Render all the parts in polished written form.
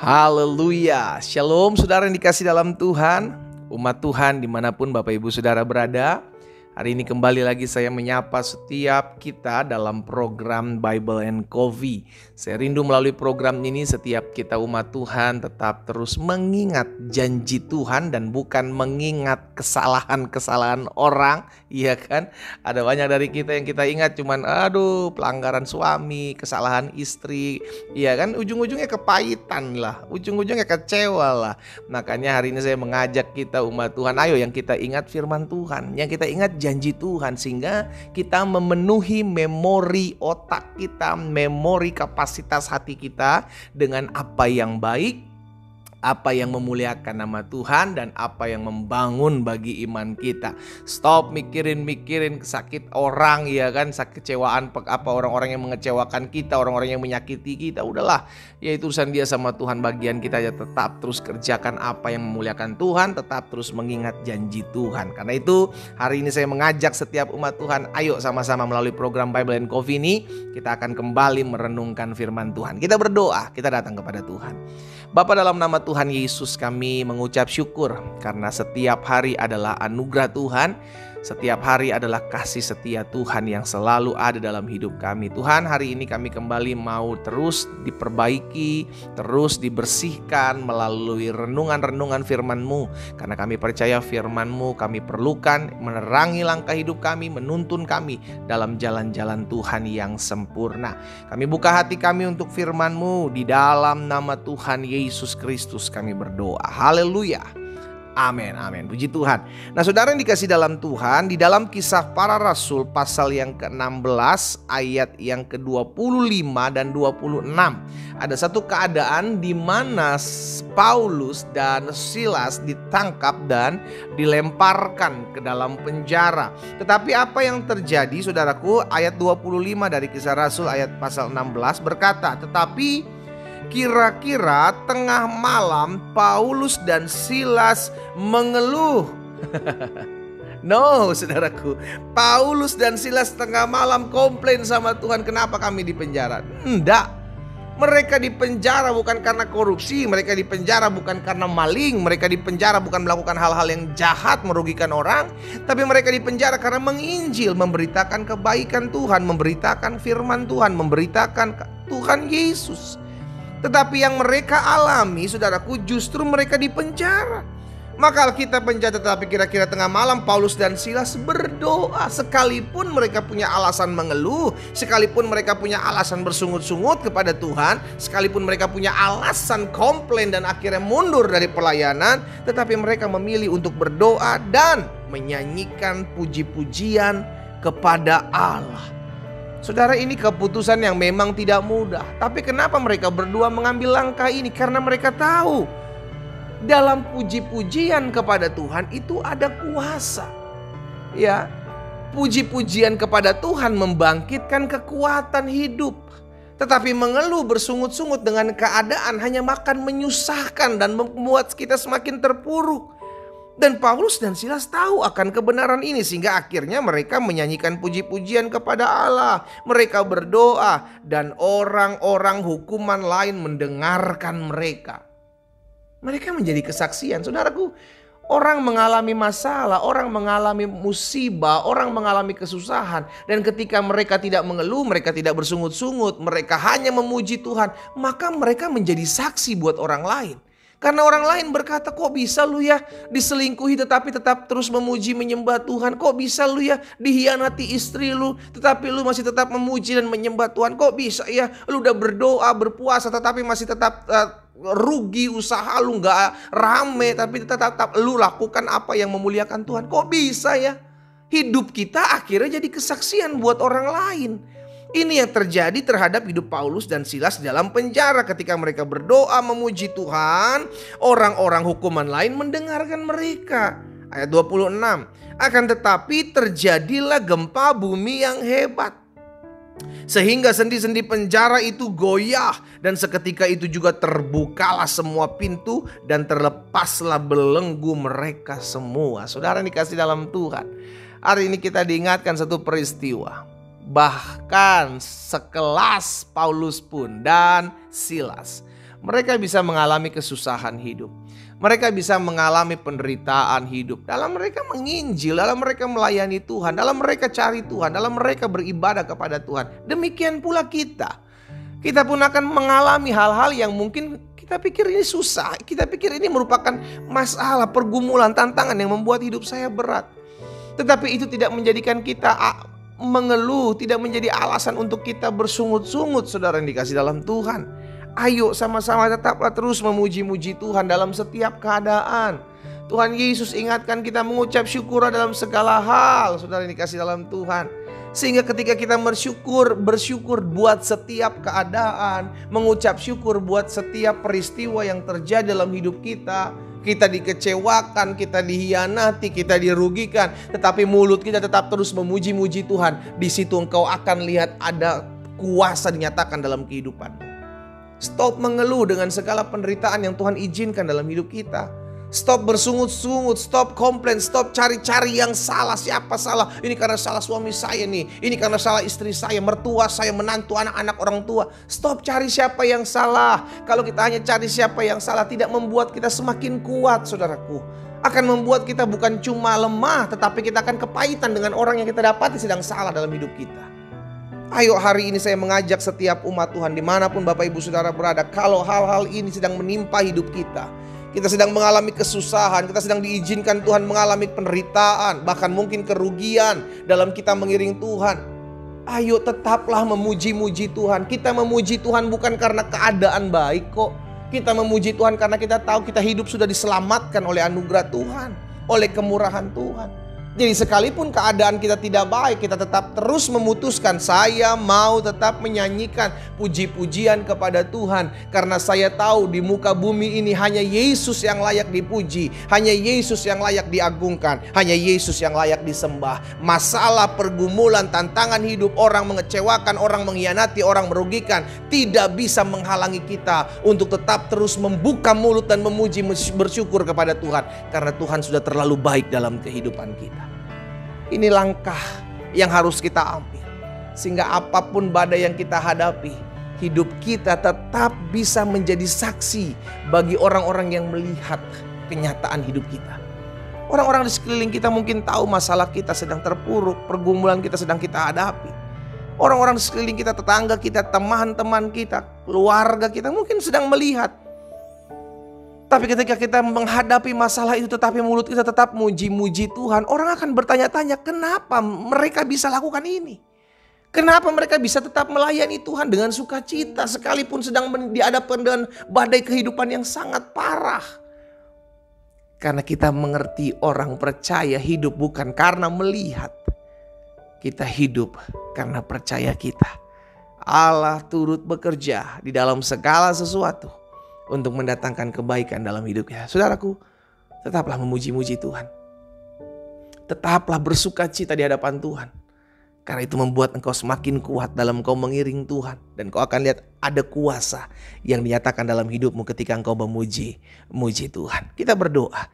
Haleluya, shalom saudara yang dikasih dalam Tuhan, umat Tuhan dimanapun Bapak Ibu Saudara berada. Hari ini kembali lagi saya menyapa setiap kita dalam program Bible and Coffee. Saya rindu melalui program ini setiap kita umat Tuhan tetap terus mengingat janji Tuhan dan bukan mengingat kesalahan-kesalahan orang. Iya kan? Ada banyak dari kita yang kita ingat cuman pelanggaran suami, kesalahan istri. Iya kan? Ujung-ujungnya kepahitan lah, ujung-ujungnya kecewa lah. Makanya hari ini saya mengajak kita umat Tuhan, ayo yang kita ingat firman Tuhan, yang kita ingat janji Tuhan, sehingga kita memenuhi memori otak kita, memori kapasitas hati kita dengan apa yang baik, apa yang memuliakan nama Tuhan, dan apa yang membangun bagi iman kita. Stop mikirin sakit orang, ya kan, kecewaan apa orang-orang yang mengecewakan kita, orang-orang yang menyakiti kita. Udahlah, ya itu urusan dia sama Tuhan. Bagian kita aja tetap terus kerjakan apa yang memuliakan Tuhan, tetap terus mengingat janji Tuhan. Karena itu hari ini saya mengajak setiap umat Tuhan, ayo sama-sama melalui program Bible and Coffee ini kita akan kembali merenungkan firman Tuhan. Kita berdoa, kita datang kepada Tuhan. Bapa, dalam nama Tuhan Yesus kami mengucap syukur karena setiap hari adalah anugerah Tuhan. Setiap hari adalah kasih setia Tuhan yang selalu ada dalam hidup kami. Tuhan, hari ini kami kembali mau terus diperbaiki, terus dibersihkan melalui renungan-renungan firman-Mu. Karena kami percaya firman-Mu kami perlukan menerangi langkah hidup kami, menuntun kami dalam jalan-jalan Tuhan yang sempurna. Kami buka hati kami untuk firman-Mu, di dalam nama Tuhan Yesus Kristus kami berdoa. Haleluya. Amin, amin. Puji Tuhan. Nah, saudara yang dikasih dalam Tuhan, di dalam Kisah Para Rasul pasal yang ke-16 ayat yang ke-25 dan 26, ada satu keadaan di mana Paulus dan Silas ditangkap dan dilemparkan ke dalam penjara. Tetapi apa yang terjadi, saudaraku? Ayat 25 dari Kisah Rasul ayat pasal 16 berkata, tetapi kira-kira tengah malam Paulus dan Silas mengeluh. No, saudaraku, Paulus dan Silas tengah malam komplain sama Tuhan, kenapa kami di penjara? Enggak. Mereka di penjara bukan karena korupsi, mereka di penjara bukan karena maling, mereka di penjara bukan melakukan hal-hal yang jahat merugikan orang, tapi mereka di penjara karena menginjil, memberitakan kebaikan Tuhan, memberitakan firman Tuhan, memberitakan Tuhan Yesus. Tetapi yang mereka alami, saudaraku, justru mereka di penjara. Maka Alkitab mencatat, tetapi kira-kira tengah malam Paulus dan Silas berdoa. Sekalipun mereka punya alasan mengeluh, sekalipun mereka punya alasan bersungut-sungut kepada Tuhan, sekalipun mereka punya alasan komplain dan akhirnya mundur dari pelayanan, tetapi mereka memilih untuk berdoa dan menyanyikan puji-pujian kepada Allah. Saudara, ini keputusan yang memang tidak mudah. Tapi kenapa mereka berdua mengambil langkah ini? Karena mereka tahu dalam puji-pujian kepada Tuhan itu ada kuasa. Ya, puji-pujian kepada Tuhan membangkitkan kekuatan hidup. Tetapi mengeluh bersungut-sungut dengan keadaan hanya makan menyusahkan dan membuat kita semakin terpuruk. Dan Paulus dan Silas tahu akan kebenaran ini, sehingga akhirnya mereka menyanyikan puji-pujian kepada Allah. Mereka berdoa dan orang-orang hukuman lain mendengarkan mereka. Mereka menjadi kesaksian. Saudaraku, orang mengalami masalah, orang mengalami musibah, orang mengalami kesusahan. Dan ketika mereka tidak mengeluh, mereka tidak bersungut-sungut, mereka hanya memuji Tuhan, maka mereka menjadi saksi buat orang lain. Karena orang lain berkata, kok bisa lu ya diselingkuhi tetapi tetap terus memuji menyembah Tuhan? Kok bisa lu ya dihianati istri lu tetapi lu masih tetap memuji dan menyembah Tuhan? Kok bisa ya lu udah berdoa berpuasa tetapi masih tetap rugi, usaha lu gak rame tapi tetap lu lakukan apa yang memuliakan Tuhan? Kok bisa ya? Hidup kita akhirnya jadi kesaksian buat orang lain. Ini yang terjadi terhadap hidup Paulus dan Silas dalam penjara. Ketika mereka berdoa memuji Tuhan, orang-orang hukuman lain mendengarkan mereka. Ayat 26. Akan tetapi terjadilah gempa bumi yang hebat, sehingga sendi-sendi penjara itu goyah, dan seketika itu juga terbukalah semua pintu dan terlepaslah belenggu mereka semua. Saudara dikasih dalam Tuhan, hari ini kita diingatkan satu peristiwa. Bahkan sekelas Paulus pun dan Silas Mereka bisa mengalami kesusahan hidup. Mereka bisa mengalami penderitaan hidup. Dalam mereka menginjil, dalam mereka melayani Tuhan, dalam mereka cari Tuhan, dalam mereka beribadah kepada Tuhan. Demikian pula kita. Kita pun akan mengalami hal-hal yang mungkin kita pikir ini susah. Kita pikir ini merupakan masalah, pergumulan, tantangan yang membuat hidup saya berat. Tetapi itu tidak menjadikan kita mengeluh, tidak menjadi alasan untuk kita bersungut-sungut, saudara yang dikasih dalam Tuhan. Ayo sama-sama tetaplah terus memuji-muji Tuhan dalam setiap keadaan. Tuhan Yesus ingatkan kita mengucap syukur dalam segala hal, saudara yang dikasih dalam Tuhan. Sehingga ketika kita bersyukur buat setiap keadaan, mengucap syukur buat setiap peristiwa yang terjadi dalam hidup kita. Kita dikecewakan, kita dihianati, kita dirugikan, tetapi mulut kita tetap terus memuji-muji Tuhan. Di situ engkau akan lihat ada kuasa dinyatakan dalam kehidupan. Stop mengeluh dengan segala penderitaan yang Tuhan izinkan dalam hidup kita. Stop bersungut-sungut, stop komplain, stop cari-cari yang salah. Siapa salah? Ini karena salah suami saya nih, ini karena salah istri saya, mertua saya, menantu, anak-anak orang tua. Stop cari siapa yang salah. Kalau kita hanya cari siapa yang salah, tidak membuat kita semakin kuat, saudaraku. Akan membuat kita bukan cuma lemah, tetapi kita akan kepahitan dengan orang yang kita dapati sedang salah dalam hidup kita. Ayo hari ini saya mengajak setiap umat Tuhan dimanapun Bapak Ibu Saudara berada. Kalau hal-hal ini sedang menimpa hidup kita, kita sedang mengalami kesusahan, kita sedang diizinkan Tuhan mengalami penderitaan, bahkan mungkin kerugian dalam kita mengiring Tuhan. Ayo tetaplah memuji-muji Tuhan. Kita memuji Tuhan bukan karena keadaan baik kok. Kita memuji Tuhan karena kita tahu kita hidup sudah diselamatkan oleh anugerah Tuhan, oleh kemurahan Tuhan. Jadi sekalipun keadaan kita tidak baik, kita tetap terus memutuskan, saya mau tetap menyanyikan puji-pujian kepada Tuhan. Karena saya tahu di muka bumi ini hanya Yesus yang layak dipuji, hanya Yesus yang layak diagungkan, hanya Yesus yang layak disembah. Masalah, pergumulan, tantangan hidup, orang mengecewakan, orang mengkhianati, orang merugikan, tidak bisa menghalangi kita untuk tetap terus membuka mulut dan memuji, bersyukur kepada Tuhan. Karena Tuhan sudah terlalu baik dalam kehidupan kita. Ini langkah yang harus kita ambil. Sehingga apapun badai yang kita hadapi, hidup kita tetap bisa menjadi saksi bagi orang-orang yang melihat kenyataan hidup kita. Orang-orang di sekeliling kita mungkin tahu masalah kita sedang terpuruk, pergumulan kita sedang kita hadapi. Orang-orang di sekeliling kita, tetangga kita, teman-teman kita, keluarga kita mungkin sedang melihat. Tapi ketika kita menghadapi masalah itu tetapi mulut kita tetap muji-muji Tuhan, orang akan bertanya-tanya kenapa mereka bisa lakukan ini. Kenapa mereka bisa tetap melayani Tuhan dengan sukacita sekalipun sedang dihadapkan dengan badai kehidupan yang sangat parah. Karena kita mengerti orang percaya hidup bukan karena melihat. Kita hidup karena percaya kita. Allah turut bekerja di dalam segala sesuatu untuk mendatangkan kebaikan dalam hidupnya. Saudaraku, tetaplah memuji-muji Tuhan. Tetaplah bersuka cita di hadapan Tuhan. Karena itu membuat engkau semakin kuat dalam engkau mengiring Tuhan. Dan engkau akan lihat ada kuasa yang dinyatakan dalam hidupmu ketika engkau memuji Tuhan. Kita berdoa,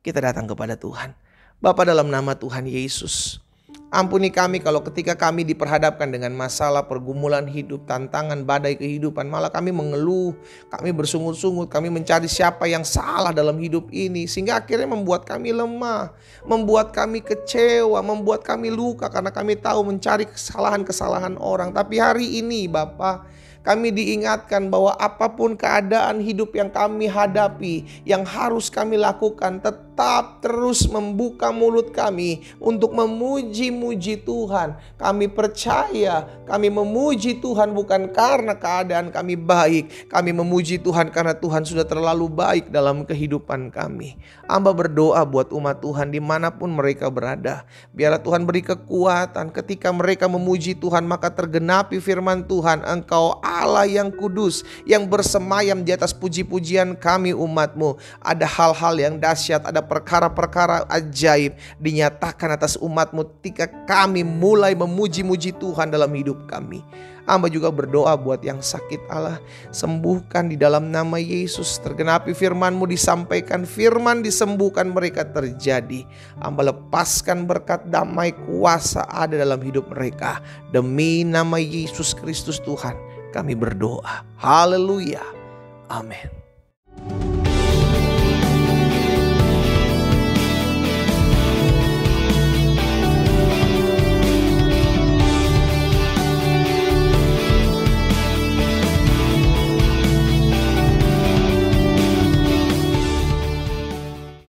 kita datang kepada Tuhan. Bapa, dalam nama Tuhan Yesus, ampuni kami kalau ketika kami diperhadapkan dengan masalah, pergumulan hidup, tantangan, badai kehidupan, malah kami mengeluh, kami bersungut-sungut, kami mencari siapa yang salah dalam hidup ini. Sehingga akhirnya membuat kami lemah, membuat kami kecewa, membuat kami luka karena kami tahu mencari kesalahan-kesalahan orang. Tapi hari ini Bapa, kami diingatkan bahwa apapun keadaan hidup yang kami hadapi, yang harus kami lakukan, tetap terus membuka mulut kami untuk memuji-muji Tuhan. Kami percaya, kami memuji Tuhan bukan karena keadaan kami baik. Kami memuji Tuhan karena Tuhan sudah terlalu baik dalam kehidupan kami. Hamba berdoa buat umat Tuhan dimanapun mereka berada. Biarlah Tuhan beri kekuatan ketika mereka memuji Tuhan, maka tergenapi firman Tuhan, Engkau Allah yang kudus, yang bersemayam di atas puji-pujian kami umat-Mu. Ada hal-hal yang dahsyat, ada perkara-perkara ajaib dinyatakan atas umat-Mu ketika kami mulai memuji-muji Tuhan dalam hidup kami. Hamba juga berdoa buat yang sakit, Allah sembuhkan di dalam nama Yesus. Tergenapi firman-Mu disampaikan, firman disembuhkan mereka terjadi. Hamba lepaskan berkat damai kuasa ada dalam hidup mereka. Demi nama Yesus Kristus Tuhan kami berdoa. Haleluya. Amin.